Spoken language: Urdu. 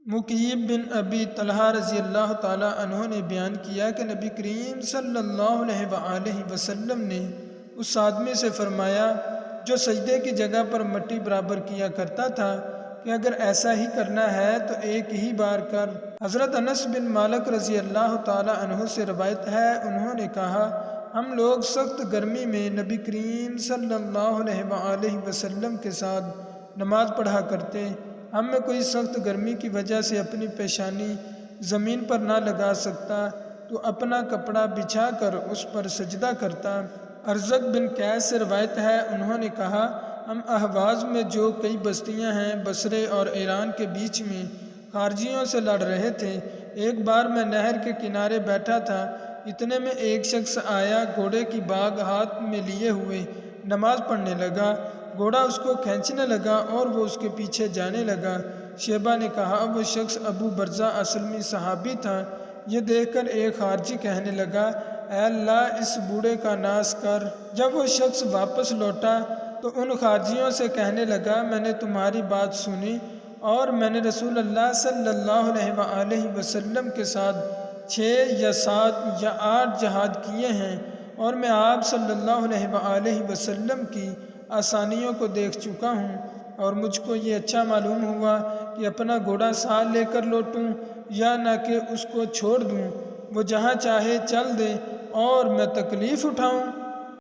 مقیب بن ابی طلحہ رضی اللہ تعالی عنہ نے بیان کیا کہ نبی کریم صلی اللہ علیہ وآلہ وسلم نے اس آدمی سے فرمایا جو سجدے کی جگہ پر مٹی برابر کیا کرتا تھا کہ اگر ایسا ہی کرنا ہے تو ایک ہی بار کر۔ حضرت انس بن مالک رضی اللہ تعالی عنہ سے روایت ہے، انہوں نے کہا ہم لوگ سخت گرمی میں نبی کریم صلی اللہ علیہ وآلہ وسلم کے ساتھ نماز پڑھا کرتے، ہم میں کوئی سخت گرمی کی وجہ سے اپنی پیشانی زمین پر نہ لگا سکتا تو اپنا کپڑا بچھا کر اس پر سجدہ کرتا۔ ارزق بن قیس سے روایت ہے، انہوں نے کہا ہم اہواز میں جو کئی بستیاں ہیں بصرے اور ایران کے بیچ میں خارجیوں سے لڑ رہے تھے، ایک بار میں نہر کے کنارے بیٹھا تھا، اتنے میں ایک شخص آیا گھوڑے کی باگ ہاتھ میں لیے ہوئے نماز پڑھنے لگا، گھوڑا اس کو کھینچنے لگا اور وہ اس کے پیچھے جانے لگا۔ شیبہ نے کہا وہ شخص ابو برزہ اسلمی صحابی تھا۔ یہ دیکھ کر ایک خارجی کہنے لگا اے اللہ اس بوڑھے کا ناس کر۔ جب وہ شخص واپس لوٹا تو ان خارجیوں سے کہنے لگا میں نے تمہاری بات سنی اور میں نے رسول اللہ صلی اللہ علیہ وآلہ وسلم کے ساتھ 6 یا 7 یا 8 جہاد کیے ہیں اور میں آپ صلی اللہ علیہ وآلہ وسلم کی آسانیوں کو دیکھ چکا ہوں اور مجھ کو یہ اچھا معلوم ہوا کہ اپنا گھوڑا ساتھ لے کر لوٹوں یا نہ کہ اس کو چھوڑ دوں، وہ جہاں چاہے چل دے اور میں تکلیف اٹھاؤں۔